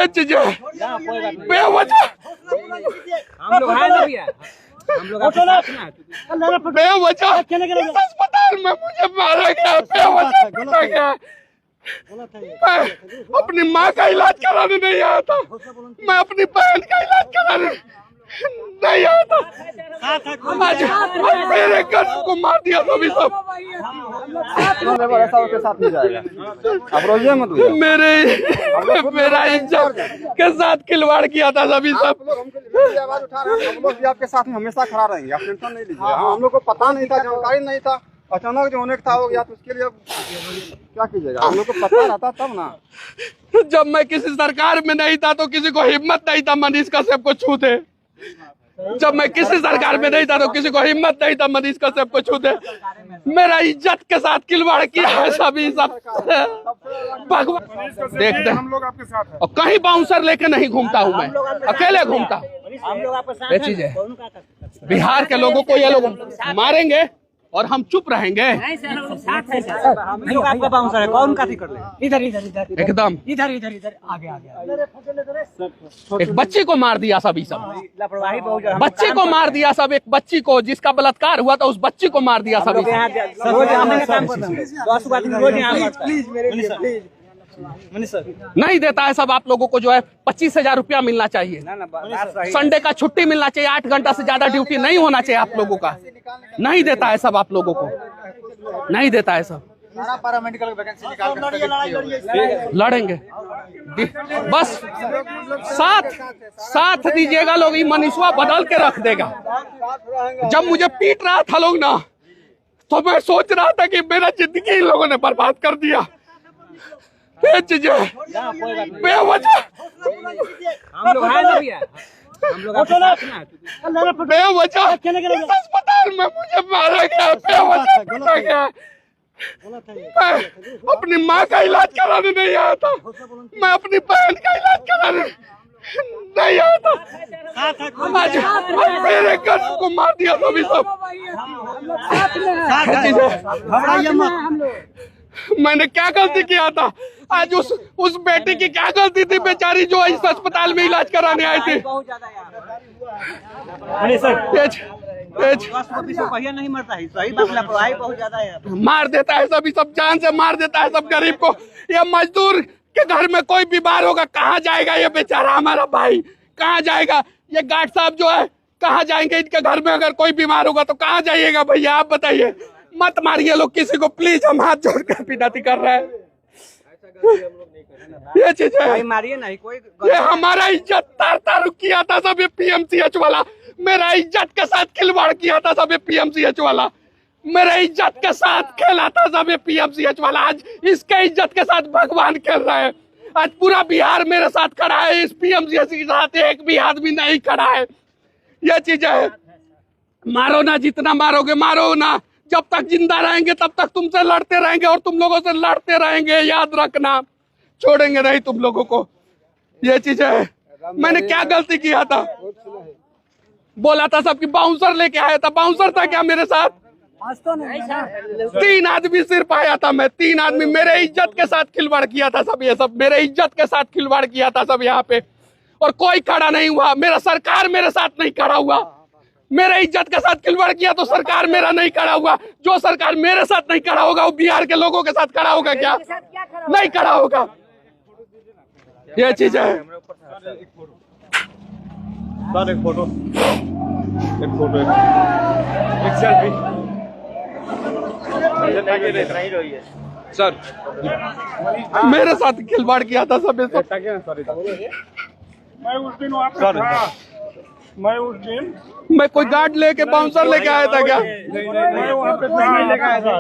ये चीजें बेवजह हम लोग हैं ना भैया, हम लोग आपके साथ ना। बेवजह इस अस्पताल में मुझे मारा गया, बेवजह पीटा गया। मैं अपनी माँ का इलाज कराने नहीं आया था, मैं अपनी बहन का इलाज कराने नहीं आया था। आज मेरे घर को मार दिया सभी सब। ऐसा के साथ नहीं जाएगा, आप रोइए मत। मेरा इज्जत के साथ खिलवाड़ किया था सभी सब। आवाज उठा रहे हैं, हम लोग भी आपके साथ में हमेशा खड़ा रहेंगे, आप टेंशन नहीं लीजिए। हम लोग को पता नहीं था, जानकारी नहीं था, अचानक जो होने का था हो गया, तो उसके लिए क्या कीजिएगा। हम लोग को पता रहता तब ना। जब मैं किसी सरकार में नहीं था तो किसी को हिम्मत नहीं था मनीष कश्यप को छूते। जब मैं किसी सरकार में नहीं था तो किसी को हिम्मत नहीं था मनीष कश्यप को छूते। मेरा इज्जत के साथ खिलवाड़ किया है सभी सब। भगवान देखते हैं, हम लोग आपके साथ हैं। और कहीं बाउंसर लेके नहीं घूमता हूँ, मैं अकेले घूमता। ये चीज है, बिहार के लोगों को ये लोग मारेंगे और हम चुप रहेंगे। हम लोग आपका बाउंसर है, कौन का कर ले। इधर इधर इधर एकदम इधर आगे आगे। एक बच्ची को मार दिया सभी सब, लापरवाही बहुत ज्यादा। बच्ची को मार दिया सब। एक बच्ची को जिसका बलात्कार हुआ था उस बच्ची को मार दिया सभी यहाँ रोज आने का काम करते हैं, 10 आदमी रोज यहाँ प्लीज मेरे लिए प्लीज मनीष सर नहीं देता है सब। आप लोगों को जो है 25,000 रुपया मिलना चाहिए, संडे का छुट्टी मिलना चाहिए, 8 घंटा से ज्यादा ड्यूटी नहीं होना चाहिए आप लोगों का। नहीं देता है सब, आप लोगों को नहीं देता है सब। पैरामेडिकल वैकेंसी निकाल लड़ेंगे बस, साथ दीजिएगा लोग। ये मनीषवा बदल के रख देगा। जब मुझे पीट रहा था लोग ना, तो मैं सोच रहा था कि मेरा जिंदगी इन लोगों ने बर्बाद कर दिया। ये चीजें बेवजह हम लोग हैं ना भैया, हम लोग आपके साथ ना। बेवजह इस अस्पताल में मुझे मारा गया, बेवजह पीटा गया। मैं अपनी माँ का इलाज कराने नहीं आया था, मैं अपनी बहन का इलाज कराने नहीं आया था। आज मेरे घर को मार दिया सभी सब। मैंने क्या गलती किया था? आज उस बेटी की क्या गलती थी बेचारी, जो इस अस्पताल में इलाज कराने आई थी। नहीं मरता है, सही बात, लापरवाही बहुत ज्यादा है। मार देता है सभी सब, जान से मार देता है सब गरीब को। ये मजदूर के घर में कोई बीमार होगा, कहाँ जाएगा ये बेचारा हमारा भाई, कहाँ जाएगा? ये गार्ड साहब जो है कहाँ जाएंगे? इनके घर में अगर कोई बीमार होगा तो कहाँ जाइएगा भैया, आप बताइए। मत मारिए लोग किसी को प्लीज, हम हाथ जोड़ कर विनती कर रहे हैं। ये चीज है, मारिए नहीं कोई। ये हमारा इज्जत तार किया था सब ये पीएमसीएच वाला। मेरा इज्जत के साथ खिलवाड़ किया था सब ये पीएमसीएच वाला। मेरे इज्जत के साथ खेला था सब ये पीएमसीएच वाला। आज इसके इज्जत के साथ भगवान खेल रहा है। आज पूरा बिहार मेरे साथ खड़ा है, इस पीएमसीएच के साथ एक भी आदमी नहीं खड़ा है। ये चीज है, मारो ना, जितना मारोगे मारो ना। जब तक जिंदा रहेंगे तब तक तुमसे लड़ते रहेंगे और तुम लोगों से लड़ते रहेंगे, याद रखना, छोड़ेंगे नहीं तुम लोगों को। ये चीज है, मैंने क्या गलती किया था? बोला था सबकी बाउंसर लेके आया था, बाउंसर था क्या मेरे साथ? 3 आदमी सिर्फ आया था मैं, 3 आदमी। मेरे इज्जत के साथ खिलवाड़ किया था सब, ये सब मेरे इज्जत के साथ खिलवाड़ किया था सब यहाँ पे, और कोई खड़ा नहीं हुआ। मेरा सरकार मेरे साथ नहीं खड़ा हुआ। मेरे इज्जत के साथ खिलवाड़ किया तो सरकार मेरा नहीं खड़ा हुआ। जो सरकार मेरे साथ नहीं खड़ा होगा वो बिहार के लोगों के साथ खड़ा होगा क्या? नहीं खड़ा होगा। ये चीज है। सर एक फोटो, एक सेल्फी सर। मेरे साथ खिलवाड़ किया था सब। मैं उस दिन वहाँ पे था, मैं उस दिन मैं कोई गार्ड लेके बाउंसर लेके आया था क्या? मैं वहाँ पे था, लेके आया था।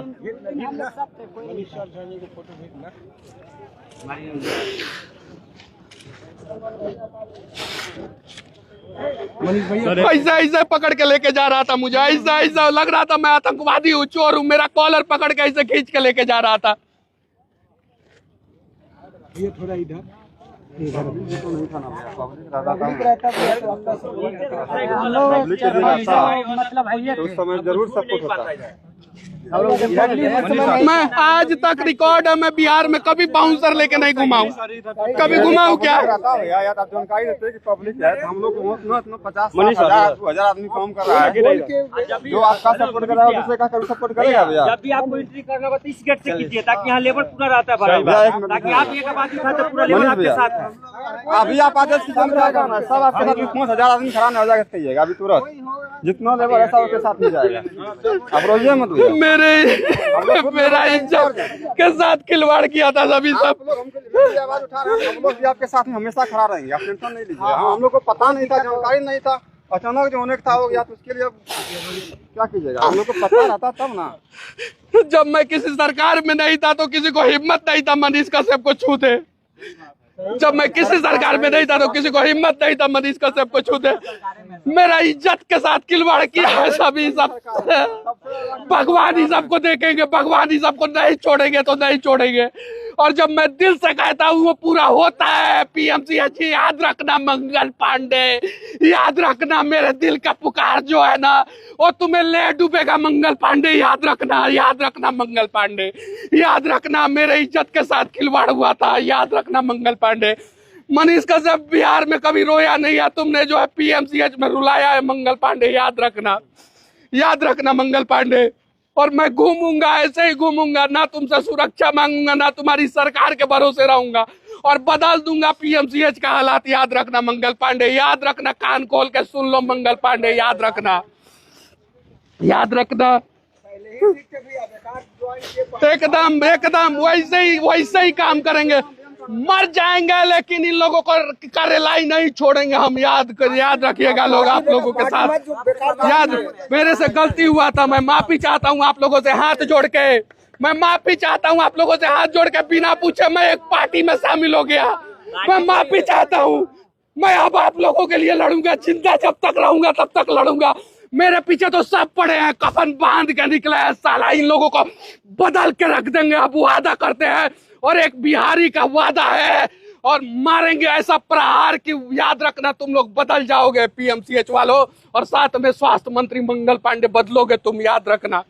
ऐसा ऐसा पकड़ के लेके जा रहा था मुझे, ऐसा ऐसा लग रहा था मैं आतंकवादी हूँ, चोर हूँ। मेरा कॉलर पकड़ के ऐसे खींच के लेके जा रहा था। ये थोड़ा इधर मतलब है, उस समय जरूर सब कुछ होता है। मैं आज तक रिकॉर्ड है, मैं बिहार में कभी बाउंसर लेके नहीं घुमाऊं, कभी घुमाऊं क्या? भैया यार आप जानकारी देते हैं कि पब्लिक है, हम लोग 50,000 आदमी काम कर रहा है, जो आपका सपोर्ट कर रहा है दूसरे का कभी सपोर्ट करेगा भैया? जब भी आपको एंट्री करना होगा तो इस गेट से कीजिए, ताकि यहाँ लेबर पूरा रहता है भरा हुआ, ताकि आप एक आबादी खाते पूरा लेबर आपके साथ है। अभी आप आदेश की काम क्या करना है, सब आपके साथ 5,000 आदमी खड़ा नहीं हो जाएगा, कहिएगा अभी तुरंत जितना लेबर है सब आपके साथ नहीं जाएगा, आप रोइए मत भैया। मेरा इज्जत के साथ खिलवाड़ किया था सभी सब। आवाज उठा रहे हैं, हम लोग भी आपके साथ में हमेशा खड़ा रहेंगे, आप टेंशन नहीं लीजिए। हम लोग को पता नहीं था, जानकारी नहीं था, अचानक जो होने का था हो गया, तो उसके लिए अब क्या कीजिएगा? हम लोग को पता रहता तब ना। जब मैं किसी सरकार में नहीं था तो किसी को हिम्मत नहीं था मनीष कश्यप को छूते। जब मैं किसी सरकार में नहीं था तो किसी को हिम्मत नहीं था मनीष कश्यप को छूते। मेरा इज्जत के साथ खिलवाड़ किया है सभी सब। भगवान ही सबको देखेंगे, भगवान ही सबको नहीं छोड़ेंगे तो नहीं छोड़ेंगे। और जब मैं दिल से कहता हूँ वो पूरा होता है। पीएमसीएच याद रखना मंगल पांडे, याद रखना मेरे दिल का पुकार जो है ना वो तुम्हें ले डूबेगा मंगल पांडे। याद रखना, याद रखना मंगल पांडे, याद रखना मेरे इज्जत के साथ खिलवाड़ हुआ था। याद रखना मंगल पांडे। मनीष कश्यप बिहार में कभी रोया नहीं है, तुमने जो है पीएमसीएच में रुलाया है मंगल पांडे। याद रखना, याद रखना मंगल पांडे। और मैं घूमूंगा, ऐसे ही घूमूंगा, ना तुमसे सुरक्षा मांगूंगा, ना तुम्हारी सरकार के भरोसे रहूंगा और बदल दूंगा पीएमसीएच का हालात। याद रखना मंगल पांडे, याद रखना, कान खोल के सुन लो मंगल पांडे, याद रखना, याद रखना। एकदम एकदम वैसे ही काम करेंगे। मर जाएंगे लेकिन इन लोगों को रिलाई नहीं छोड़ेंगे हम। याद रखिएगा लोग, आप लोगों के साथ। याद, मेरे से गलती हुआ था, मैं माफी चाहता हूँ आप लोगों से हाथ जोड़ के। मैं माफी चाहता हूँ आप लोगों से हाथ जोड़ के, बिना पूछे मैं एक पार्टी में शामिल हो गया। मैं माफी चाहता हूँ। मैं अब आप लोगों के लिए लड़ूंगा, जिंदा जब तक रहूंगा तब तक लड़ूंगा। मेरे पीछे तो सब पड़े हैं, कफन बांध के निकले हैं। साला इन लोगों को बदल के रख देंगे, अब वादा करते हैं। और एक बिहारी का वादा है, और मारेंगे ऐसा प्रहार कि याद रखना तुम लोग बदल जाओगे पीएमसीएच वालों। और साथ में स्वास्थ्य मंत्री मंगल पांडे बदलोगे तुम, याद रखना।